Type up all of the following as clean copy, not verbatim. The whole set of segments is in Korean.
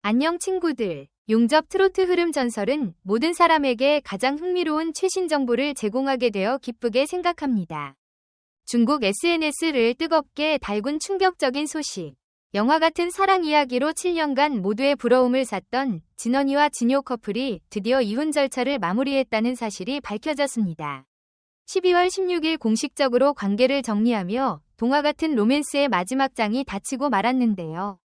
안녕 친구들. 용접 트로트 흐름 전설은 모든 사람에게 가장 흥미로운 최신 정보를 제공하게 되어 기쁘게 생각합니다. 중국 SNS를 뜨겁게 달군 충격적인 소식. 영화 같은 사랑 이야기로 7년간 모두의 부러움을 샀던 진원이와 진요 커플이 드디어 이혼 절차를 마무리했다는 사실이 밝혀졌습니다. 12월 16일 공식적으로 관계를 정리하며 동화 같은 로맨스의 마지막 장이 닫히고 말았는데요.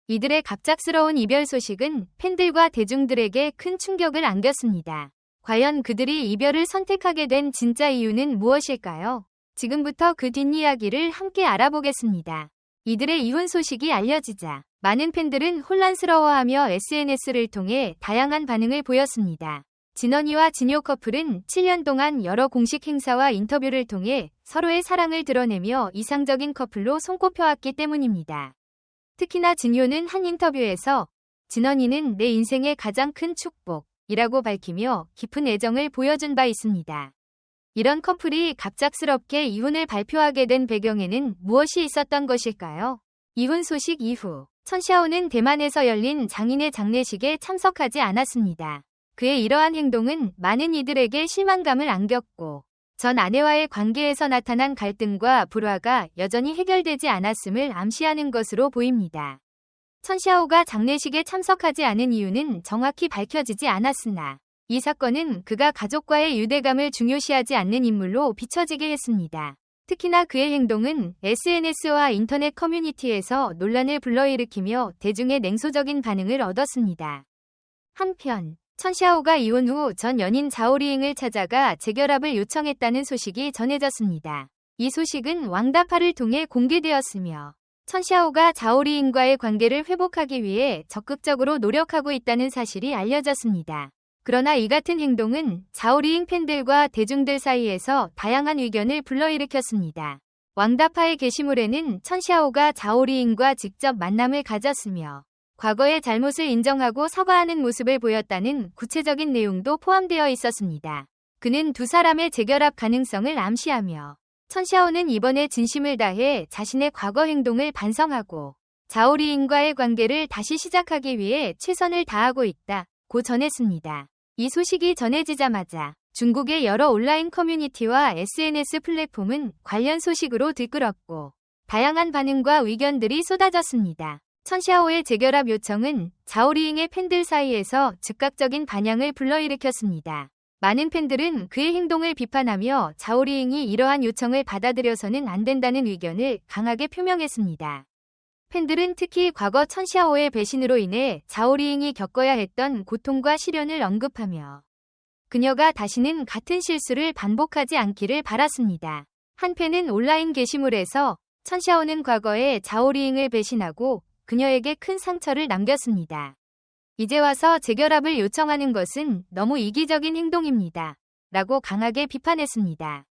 이들의 갑작스러운 이별 소식은 팬들과 대중들에게 큰 충격을 안겼습니다. 과연 그들이 이별을 선택하게 된 진짜 이유는 무엇일까요? 지금부터 그 뒷이야기를 함께 알아보겠습니다. 이들의 이혼 소식이 알려지자 많은 팬들은 혼란스러워하며 SNS를 통해 다양한 반응을 보였습니다. 진원이와 진요 커플은 7년 동안 여러 공식 행사와 인터뷰를 통해 서로의 사랑을 드러내며 이상적인 커플로 손꼽혀왔기 때문입니다. 특히나 진요는 한 인터뷰에서 진원이는 내 인생의 가장 큰 축복이라고 밝히며 깊은 애정을 보여준 바 있습니다. 이런 커플이 갑작스럽게 이혼을 발표하게 된 배경에는 무엇이 있었던 것일까요? 이혼 소식 이후 천샤오는 대만에서 열린 장인의 장례식에 참석하지 않았습니다. 그의 이러한 행동은 많은 이들에게 실망감을 안겼고 전 아내와의 관계에서 나타난 갈등과 불화가 여전히 해결되지 않았음을 암시하는 것으로 보입니다. 천샤오가 장례식에 참석하지 않은 이유는 정확히 밝혀지지 않았으나 이 사건은 그가 가족과의 유대감을 중요시하지 않는 인물로 비춰지게 했습니다. 특히나 그의 행동은 SNS와 인터넷 커뮤니티에서 논란을 불러일으키며 대중의 냉소적인 반응을 얻었습니다. 한편 천샤오가 이혼 후 전 연인 자오리잉을 찾아가 재결합을 요청했다는 소식이 전해졌습니다. 이 소식은 왕다파를 통해 공개되었으며 천샤오가 자오리잉과의 관계를 회복하기 위해 적극적으로 노력하고 있다는 사실이 알려졌습니다. 그러나 이 같은 행동은 자오리잉 팬들과 대중들 사이에서 다양한 의견을 불러일으켰습니다. 왕다파의 게시물에는 천샤오가 자오리잉과 직접 만남을 가졌으며 과거의 잘못을 인정하고 사과하는 모습을 보였다는 구체적인 내용도 포함되어 있었습니다. 그는 두 사람의 재결합 가능성을 암시하며 천샤오는 이번에 진심을 다해 자신의 과거 행동을 반성하고 자오리잉과의 관계를 다시 시작하기 위해 최선을 다하고 있다고 전했습니다. 이 소식이 전해지자마자 중국의 여러 온라인 커뮤니티와 SNS 플랫폼은 관련 소식으로 들끓었고 다양한 반응과 의견들이 쏟아졌습니다. 천샤오의 재결합 요청은 자오리잉의 팬들 사이에서 즉각적인 반향을 불러일으켰습니다. 많은 팬들은 그의 행동을 비판하며 자오리잉이 이러한 요청을 받아들여서는 안 된다는 의견을 강하게 표명했습니다. 팬들은 특히 과거 천샤오의 배신으로 인해 자오리잉이 겪어야 했던 고통과 시련을 언급하며 그녀가 다시는 같은 실수를 반복하지 않기를 바랐습니다. 한 팬은 온라인 게시물에서 천샤오는 과거에 자오리잉을 배신하고 그녀에게 큰 상처를 남겼습니다. 이제 와서 재결합을 요청하는 것은 너무 이기적인 행동입니다. 라고 강하게 비판했습니다.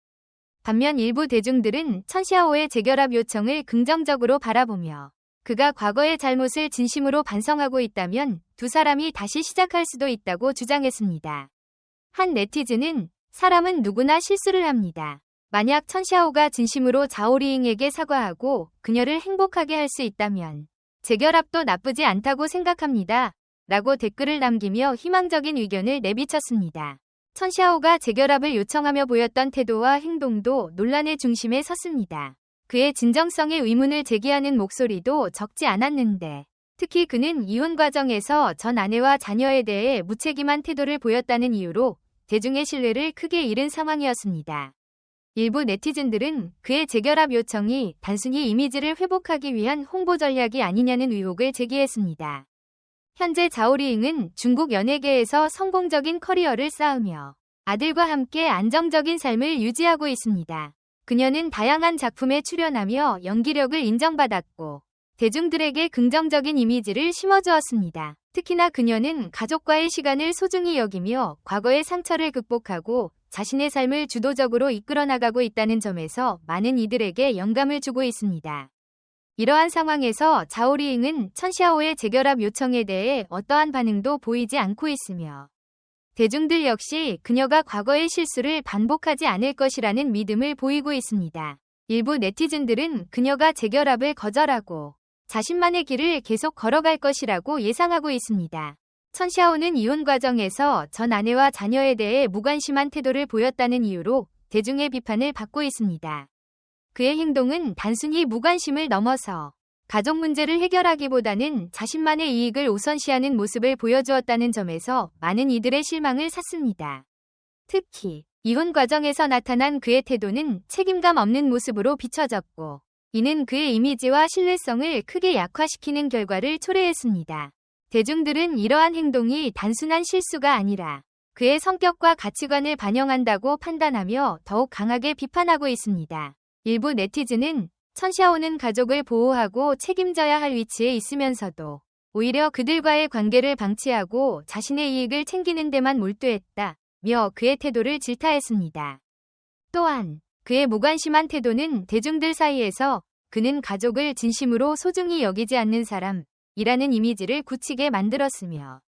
반면 일부 대중들은 천샤오의 재결합 요청을 긍정적으로 바라보며 그가 과거의 잘못을 진심으로 반성하고 있다면 두 사람이 다시 시작할 수도 있다고 주장했습니다. 한 네티즌은 사람은 누구나 실수를 합니다. 만약 천샤오가 진심으로 자오리잉에게 사과하고 그녀를 행복하게 할 수 있다면 재결합도 나쁘지 않다고 생각합니다. 라고 댓글을 남기며 희망적인 의견을 내비쳤습니다. 천샤오가 재결합을 요청하며 보였던 태도와 행동도 논란의 중심에 섰습니다. 그의 진정성에 의문을 제기하는 목소리도 적지 않았는데 특히 그는 이혼 과정에서 전 아내와 자녀에 대해 무책임한 태도를 보였다는 이유로 대중의 신뢰를 크게 잃은 상황이었습니다. 일부 네티즌들은 그의 재결합 요청이 단순히 이미지를 회복하기 위한 홍보 전략이 아니냐는 의혹을 제기했습니다. 현재 자오리잉은 중국 연예계에서 성공적인 커리어를 쌓으며 아들과 함께 안정적인 삶을 유지하고 있습니다. 그녀는 다양한 작품에 출연하며 연기력을 인정받았고 대중들에게 긍정적인 이미지를 심어주었습니다. 특히나 그녀는 가족과의 시간을 소중히 여기며 과거의 상처를 극복하고 자신의 삶을 주도적으로 이끌어 나가고 있다는 점에서 많은 이들에게 영감을 주고 있습니다. 이러한 상황에서 자오리잉은 천샤오의 재결합 요청에 대해 어떠한 반응도 보이지 않고 있으며 대중들 역시 그녀가 과거의 실수를 반복하지 않을 것이라는 믿음을 보이고 있습니다. 일부 네티즌들은 그녀가 재결합을 거절하고 자신만의 길을 계속 걸어갈 것이라고 예상하고 있습니다. 천샤오는 이혼 과정에서 전 아내와 자녀에 대해 무관심한 태도를 보였다는 이유로 대중의 비판을 받고 있습니다. 그의 행동은 단순히 무관심을 넘어서 가족 문제를 해결하기보다는 자신만의 이익을 우선시하는 모습을 보여주었다는 점에서 많은 이들의 실망을 샀습니다. 특히 이혼 과정에서 나타난 그의 태도는 책임감 없는 모습으로 비춰졌고, 이는 그의 이미지와 신뢰성을 크게 약화시키는 결과를 초래했습니다. 대중들은 이러한 행동이 단순한 실수가 아니라 그의 성격과 가치관을 반영한다고 판단하며 더욱 강하게 비판하고 있습니다. 일부 네티즌은 천샤오는 가족을 보호하고 책임져야 할 위치에 있으면서도 오히려 그들과의 관계를 방치하고 자신의 이익을 챙기는 데만 몰두했다며 그의 태도를 질타했습니다. 또한 그의 무관심한 태도는 대중들 사이에서 그는 가족을 진심으로 소중히 여기지 않는 사람이라는 이미지를 굳히게 만들었으며,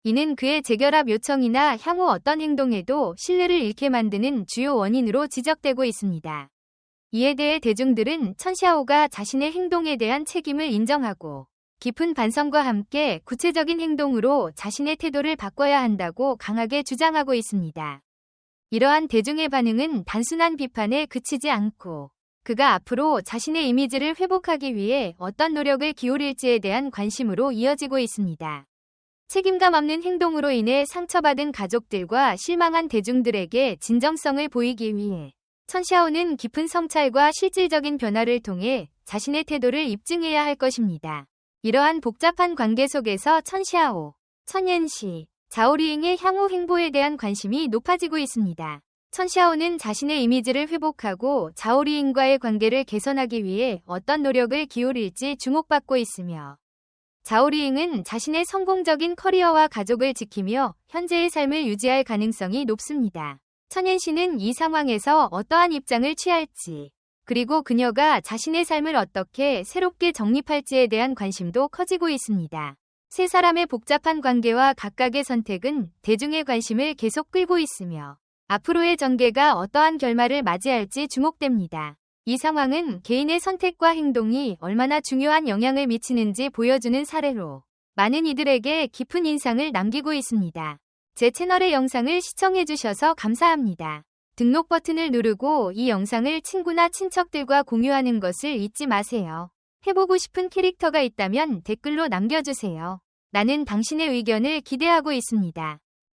이는 그의 재결합 요청이나 향후 어떤 행동에도 신뢰를 잃게 만드는 주요 원인으로 지적되고 있습니다. 이에 대해 대중들은 천샤오가 자신의 행동에 대한 책임을 인정하고 깊은 반성과 함께 구체적인 행동으로 자신의 태도를 바꿔야 한다고 강하게 주장하고 있습니다. 이러한 대중의 반응은 단순한 비판에 그치지 않고 그가 앞으로 자신의 이미지를 회복하기 위해 어떤 노력을 기울일지에 대한 관심으로 이어지고 있습니다. 책임감 없는 행동으로 인해 상처받은 가족들과 실망한 대중들에게 진정성을 보이기 위해 천샤오는 깊은 성찰과 실질적인 변화를 통해 자신의 태도를 입증해야 할 것입니다. 이러한 복잡한 관계 속에서 천샤오, 천옌시, 자오리잉의 향후 행보에 대한 관심이 높아지고 있습니다. 천샤오는 자신의 이미지를 회복하고 자오리잉과의 관계를 개선하기 위해 어떤 노력을 기울일지 주목받고 있으며, 자오리잉은 자신의 성공적인 커리어와 가족을 지키며 현재의 삶을 유지할 가능성이 높습니다. 천옌시는 이 상황에서 어떠한 입장을 취할지, 그리고 그녀가 자신의 삶을 어떻게 새롭게 정립할지에 대한 관심도 커지고 있습니다. 세 사람의 복잡한 관계와 각각의 선택은 대중의 관심을 계속 끌고 있으며 앞으로의 전개가 어떠한 결말을 맞이할지 주목됩니다. 이 상황은 개인의 선택과 행동이 얼마나 중요한 영향을 미치는지 보여주는 사례로 많은 이들에게 깊은 인상을 남기고 있습니다. 제 채널의 영상을 시청해주셔서 감사합니다. 등록 버튼을 누르고 이 영상을 친구나 친척들과 공유하는 것을 잊지 마세요. 해보고 싶은 캐릭터가 있다면 댓글로 남겨주세요. 나는 당신의 의견을 기대하고 있습니다.